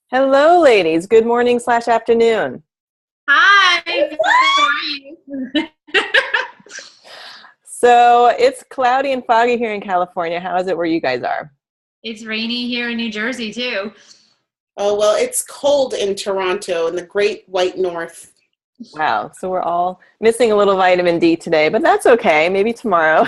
Hello, ladies. Good morning slash afternoon. Hi, how are you? So it's cloudy and foggy here in California. How is it where you guys are? It's rainy here in New Jersey too. Oh, well, it's cold in Toronto in the Great White North. Wow. So we're all missing a little vitamin D today, but that's okay. Maybe tomorrow.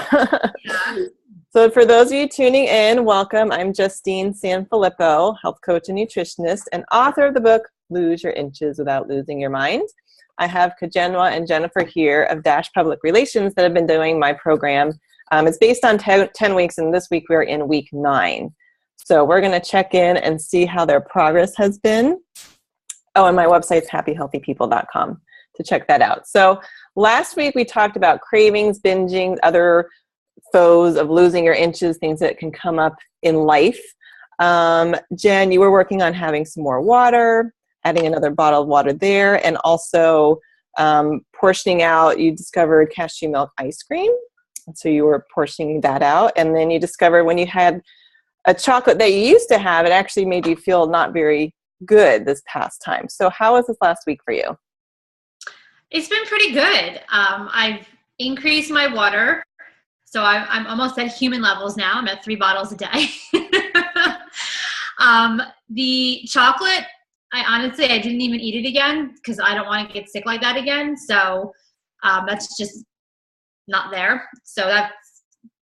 Yeah. So for those of you tuning in, welcome. I'm Justine Sanfilippo, health coach and nutritionist, and author of the book, Lose Your Inches Without Losing Your Mind. I have Kajenwa and Jennifer here of Dash Public Relations that have been doing my program. It's based on 10 weeks, and this week we're in week 9. So we're going to check in and see how their progress has been. Oh, and my website's happyhealthypeople.com to check that out. So last week we talked about cravings, binging, other foes of losing your inches, things that can come up in life. Jen, you were working on having some more water, adding another bottle of water there, and also portioning out. You discovered cashew milk ice cream, so you were portioning that out, and then you discovered when you had a chocolate that you used to have, it actually made you feel not very good this past time. So how was this last week for you? It's been pretty good. I've increased my water, so I'm almost at human levels now. I'm at 3 bottles a day. The chocolate, I didn't even eat it again because I don't want to get sick like that again. So that's just not there. So that's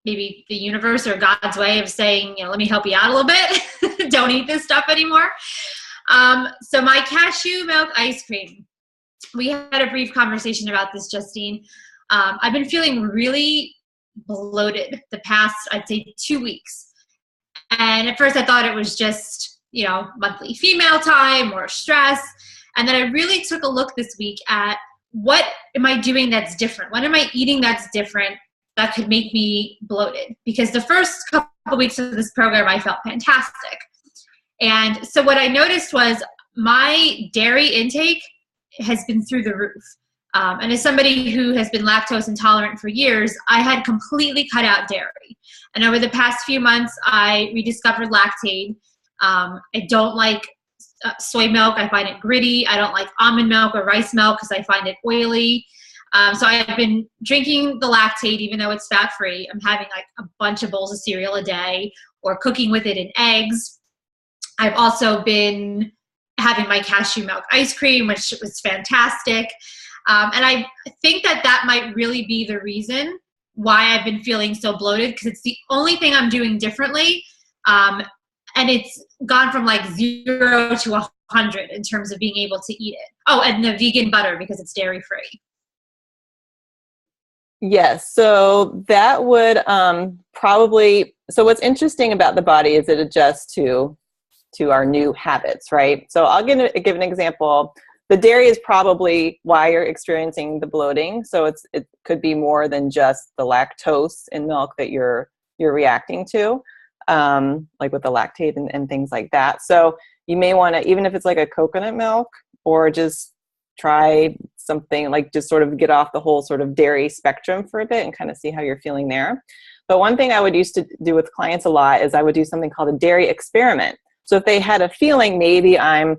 maybe the universe or God's way of saying, let me help you out a little bit. Don't eat this stuff anymore. So my cashew milk ice cream, we had a brief conversation about this, Justine. I've been feeling really bloated the past, I'd say 2 weeks. And at first I thought it was just, monthly female time or stress. And then I really took a look this week at what am I doing that's different? What am I eating that's different that could make me bloated? Because the first couple of weeks of this program, I felt fantastic. And so what I noticed was my dairy intake has been through the roof. And as somebody who has been lactose intolerant for years, I had completely cut out dairy. And over the past few months, I rediscovered lactate. I don't like soy milk. I find it gritty. I don't like almond milk or rice milk because I find it oily. So I've been drinking the lactate, even though it's fat-free. I'm having like a bunch of bowls of cereal a day or cooking with it in eggs. I've also been having my cashew milk ice cream, which was fantastic. And I think that might really be the reason why I've been feeling so bloated, because it's the only thing I'm doing differently. And it's gone from like 0 to 100 in terms of being able to eat it. Oh, and the vegan butter because it's dairy free. Yes, so that would probably, so what's interesting about the body is it adjusts to our new habits, right? So I'll give an example. The dairy is probably why you're experiencing the bloating. So it could be more than just the lactose in milk that you're reacting to, like with the lactate and things like that. So you may want to, even if it's like a coconut milk, or just try something like just sort of get off the whole sort of dairy spectrum for a bit and kind of see how you're feeling there. But one thing I would used to do with clients a lot is I would do something called a dairy experiment. So if they had a feeling maybe I'm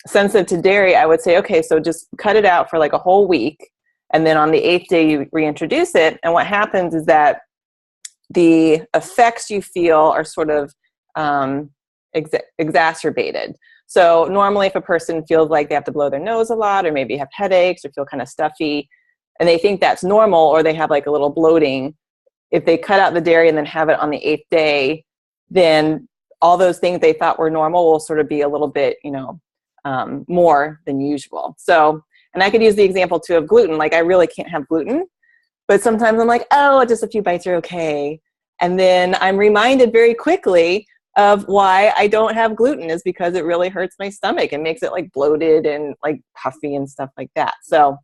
sensitive to dairy, I would say, okay, so just cut it out for like a whole week. And then on the 8th day, you reintroduce it. And what happens is that the effects you feel are sort of exacerbated. So normally if a person feels like they have to blow their nose a lot, or maybe have headaches or feel kind of stuffy, and they think that's normal, or they have like a little bloating, if they cut out the dairy and then have it on the 8th day, then all those things they thought were normal will sort of be a little bit, more than usual. So, and I could use the example too of gluten. Like I really can't have gluten, but sometimes I'm like, oh, just a few bites are okay. And then I'm reminded very quickly of why I don't have gluten is because it really hurts my stomach and makes it like bloated and like puffy and stuff like that. So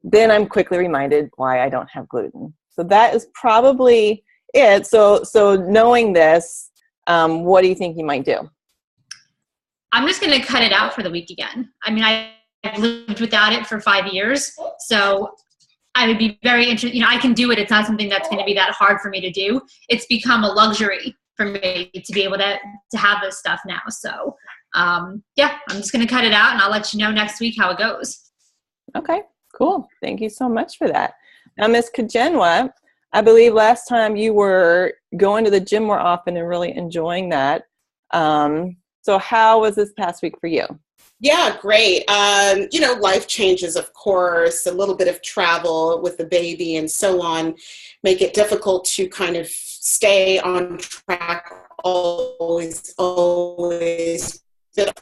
then I'm quickly reminded why I don't have gluten. So that is probably it. So knowing this, what do you think you might do? I'm just going to cut it out for the week again. I mean, I've lived without it for 5 years. So I would be very interested. I can do it. It's not something that's going to be that hard for me to do. It's become a luxury for me to be able to have this stuff now. So yeah, I'm just going to cut it out and I'll let you know next week how it goes. Okay, cool. Thank you so much for that. Now, Miss Kajenwa, I believe last time you were going to the gym more often and really enjoying that. So how was this past week for you? Yeah, great. Life changes, of course, a little bit of travel with the baby and so on make it difficult to kind of stay on track always. Like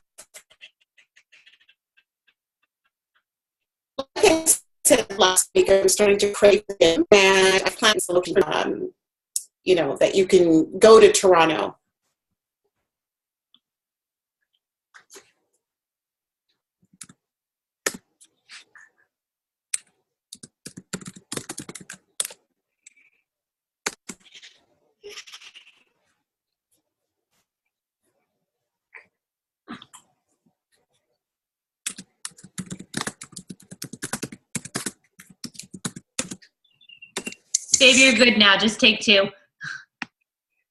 I said last week, I'm starting to crave him, and I plan to look, that you can go to Toronto. Baby, you're good now. Just take 2.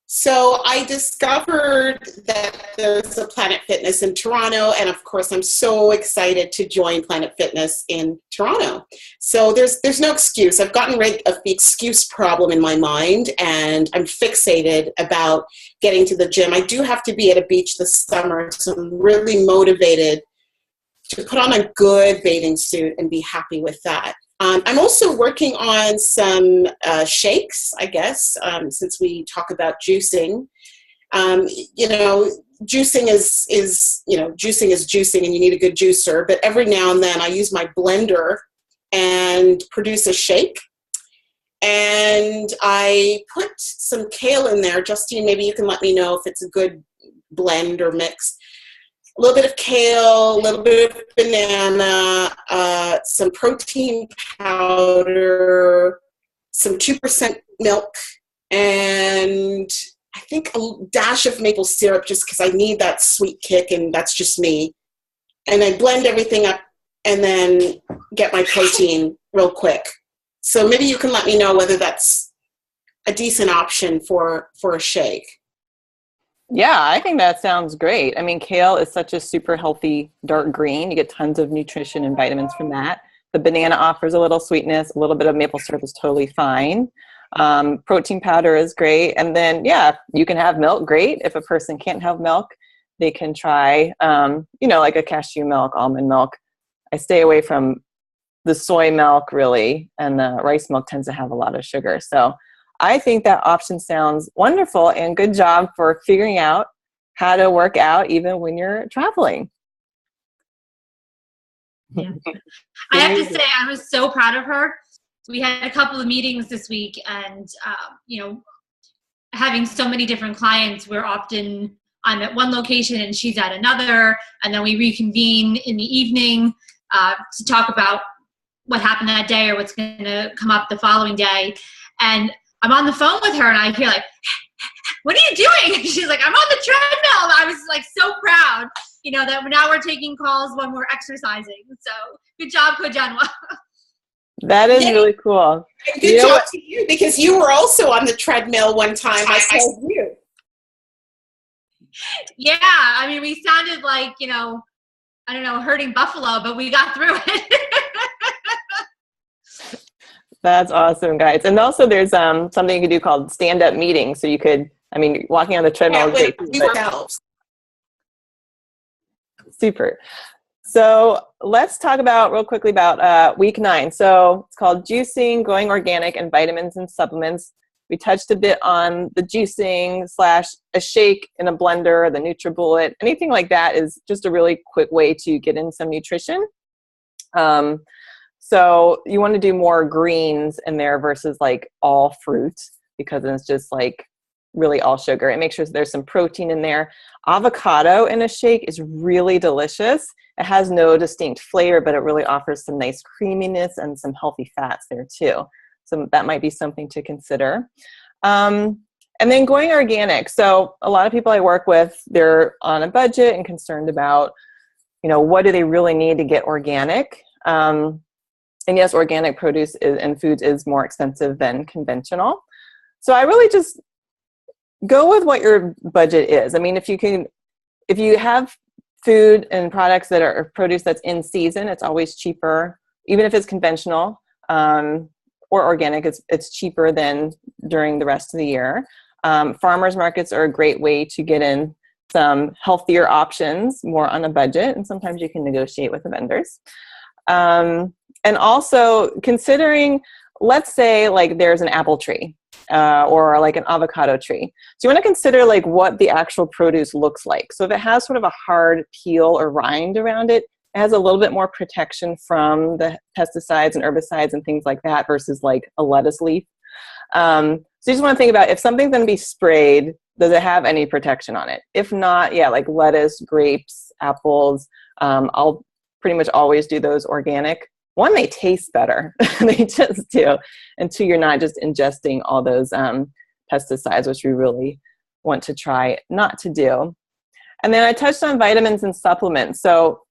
So I discovered that there's a Planet Fitness in Toronto, and of course I'm so excited to join Planet Fitness in Toronto. So there's no excuse. I've gotten rid of the excuse problem in my mind, and I'm fixated about getting to the gym. I do have to be at a beach this summer, so I'm really motivated to put on a good bathing suit and be happy with that. I'm also working on some shakes, I guess, since we talk about juicing. Juicing is juicing, and you need a good juicer. But every now and then I use my blender and produce a shake. And I put some kale in there. Justine, maybe you can let me know if it's a good blend or mix. A little bit of kale, a little bit of banana, some protein powder, some 2% milk, and I think a dash of maple syrup just because I need that sweet kick, and that's just me. And I blend everything up and then get my protein real quick. So maybe you can let me know whether that's a decent option for a shake. Yeah, I think that sounds great. I mean, kale is such a super healthy dark green. You get tons of nutrition and vitamins from that. The banana offers a little sweetness. A little bit of maple syrup is totally fine. Protein powder is great. And then, yeah, you can have milk. Great. If a person can't have milk, they can try, like a cashew milk, almond milk. I stay away from the soy milk, really, and the rice milk tends to have a lot of sugar. So I think that option sounds wonderful, and good job for figuring out how to work out even when you're traveling. Yeah. I have to say, I was so proud of her. We had a couple of meetings this week, and, having so many different clients, I'm at one location and she's at another, and then we reconvene in the evening to talk about what happened that day or what's going to come up the following day. And I'm on the phone with her and I hear like, what are you doing? She's like, I'm on the treadmill. I was like so proud, that now we're taking calls when we're exercising. So good job, Kajenwa. That is really cool. And good job to you, because you were also on the treadmill one time. I told you. Yeah. I mean, we sounded like, herding buffalo, but we got through it. That's awesome, guys. And also there's something you could do called stand-up meetings. So you could, walking on the treadmill is great. Super. So let's talk real quickly about week 9. So it's called juicing, going organic, and vitamins and supplements. We touched a bit on the juicing / a shake in a blender, the NutriBullet. Anything like that is just a really quick way to get in some nutrition. So you want to do more greens in there versus like all fruit, because it's just like really all sugar. And make sure there's some protein in there. Avocado in a shake is really delicious. It has no distinct flavor, but it really offers some nice creaminess and some healthy fats there too. So that might be something to consider. And then going organic. So a lot of people I work with, they're on a budget and concerned about, what do they really need to get organic? And yes, organic produce and foods is more expensive than conventional. So I really just go with what your budget is. I mean, if you have food and products that are produce that's in season, it's always cheaper, even if it's conventional or organic. It's cheaper than during the rest of the year. Farmers markets are a great way to get in some healthier options, more on a budget, and sometimes you can negotiate with the vendors. And also considering, let's say like there's an apple tree or like an avocado tree. So you want to consider like what the actual produce looks like. So if it has sort of a hard peel or rind around it, it has a little bit more protection from the pesticides and herbicides and things like that versus like a lettuce leaf. So you just want to think about if something's going to be sprayed, does it have any protection on it? If not, yeah, like lettuce, grapes, apples. I'll pretty much always do those organic. One, they taste better. They just do. And two, you're not just ingesting all those pesticides, which we really want to try not to do. And then I touched on vitamins and supplements. So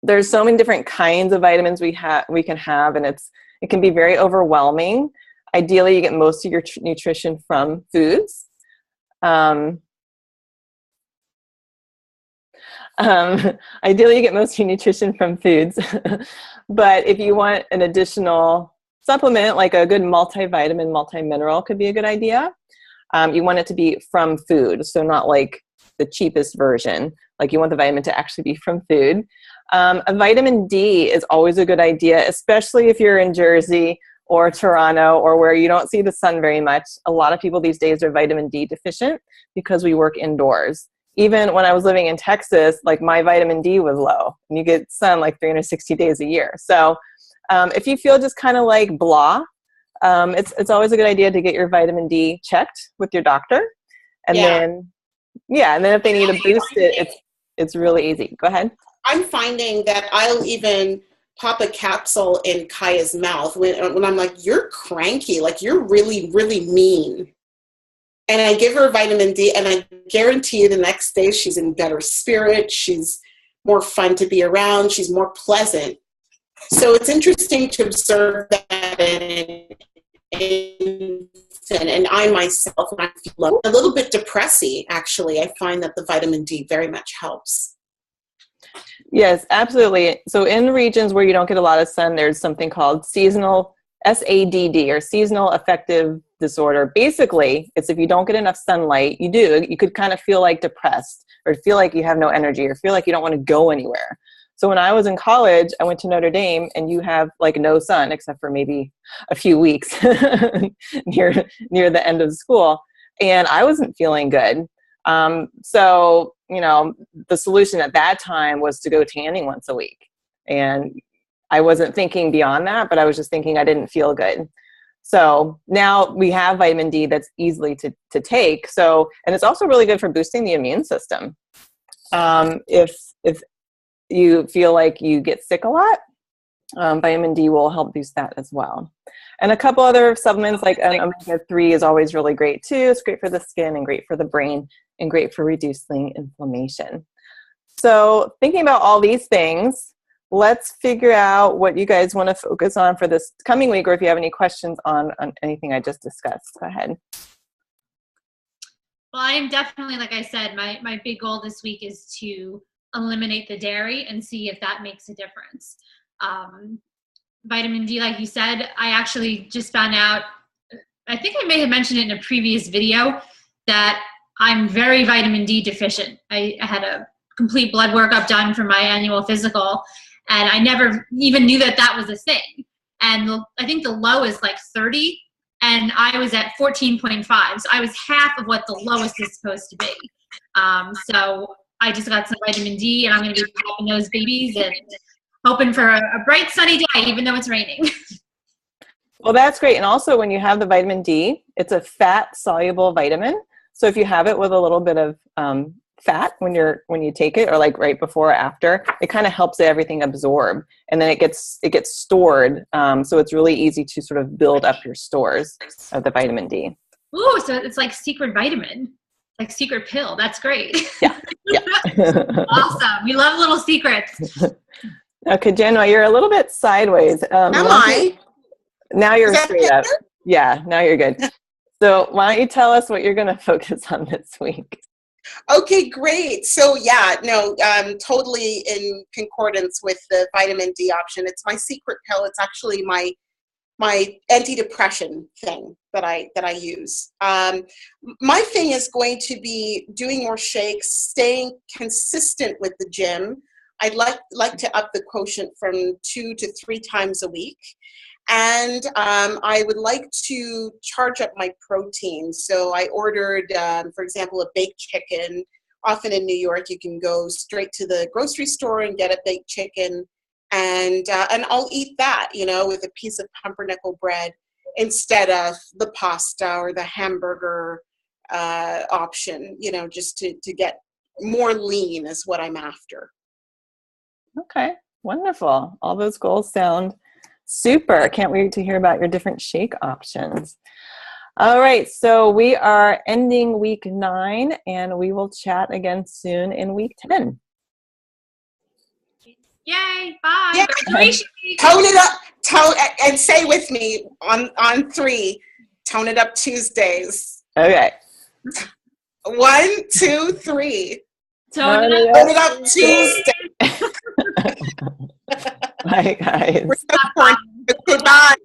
there's so many different kinds of vitamins we can have, and it can be very overwhelming. Ideally, you get most of your nutrition from foods. Ideally, you get most of your nutrition from foods. But if you want an additional supplement, like a good multivitamin, multimineral could be a good idea. You want it to be from food, so not like the cheapest version. Like you want the vitamin to actually be from food. A vitamin D is always a good idea, especially if you're in Jersey or Toronto or where you don't see the sun very much. A lot of people these days are vitamin D deficient because we work indoors. Even when I was living in Texas, like my vitamin D was low, and you get sun like 360 days a year. So if you feel just kind of like blah, it's always a good idea to get your vitamin D checked with your doctor. And then if they need to boost it, it's really easy. Go ahead. I'm finding that I'll even pop a capsule in Kaya's mouth when I'm like, you're cranky, like you're really, really mean. And I give her vitamin D, and I guarantee you the next day she's in better spirits. She's more fun to be around. She's more pleasant. So it's interesting to observe that and I myself, when I feel a little bit depressy, actually, I find that the vitamin D very much helps. Yes, absolutely. So in regions where you don't get a lot of sun, there's something called seasonal SADD, or seasonal affective disorder. Basically, it's if you don't get enough sunlight, you could kind of feel like depressed, or feel like you have no energy, or feel like you don't want to go anywhere. So when I was in college, I went to Notre Dame, and you have like no sun except for maybe a few weeks near the end of school, and I wasn't feeling good. So the solution at that time was to go tanning once a week, and I wasn't thinking beyond that, but I was just thinking I didn't feel good. So now we have vitamin D that's easily to take. So, and it's also really good for boosting the immune system. If you feel like you get sick a lot, vitamin D will help boost that as well. And a couple other supplements like an omega-3 is always really great too. It's great for the skin and great for the brain and great for reducing inflammation. So thinking about all these things, let's figure out what you guys want to focus on for this coming week, or if you have any questions on anything I just discussed. Go ahead. Well, I am definitely, like I said, my big goal this week is to eliminate the dairy and see if that makes a difference. Vitamin D, like you said, I actually just found out, I think I may have mentioned it in a previous video, that I'm very vitamin D deficient. I had a complete blood workup done for my annual physical, and I never even knew that was a thing. And I think the low is like 30, and I was at 14.5. So I was half of what the lowest is supposed to be. So I just got some vitamin D, and I'm going to be popping those babies and hoping for a bright sunny day, even though it's raining. Well, that's great. And also when you have the vitamin D, it's a fat soluble vitamin. So if you have it with a little bit of fat when you take it, or like right before or after, it kind of helps everything absorb, and then it gets stored. So it's really easy to sort of build up your stores of the vitamin D. Ooh, so it's like secret vitamin, like secret pill. That's great. Yeah. Awesome. We love little secrets. Okay, Jenna, you're a little bit sideways. Am I? Now you're straight up. Yeah, now you're good. So why don't you tell us what you're going to focus on this week? Okay, great. So yeah, no, totally in concordance with the vitamin D option. It's my secret pill. It's actually my antidepressant thing that I use. My thing is going to be doing more shakes, staying consistent with the gym. I'd like to up the quotient from 2 to 3 times a week. And I would like to charge up my protein. So I ordered, for example, a baked chicken. Often in New York, you can go straight to the grocery store and get a baked chicken. And I'll eat that, with a piece of pumpernickel bread instead of the pasta or the hamburger option, just to get more lean is what I'm after. Okay, wonderful. All those goals sound super. Can't wait to hear about your different shake options. All right, so we are ending week 9, and we will chat again soon in week 10. Yay, bye. Yeah. Graduation. Tone it up, and say with me on 3, tone it up Tuesdays. Okay. 1, 2, 3. Tone Tone it up Tuesday. Bye, guys. Goodbye.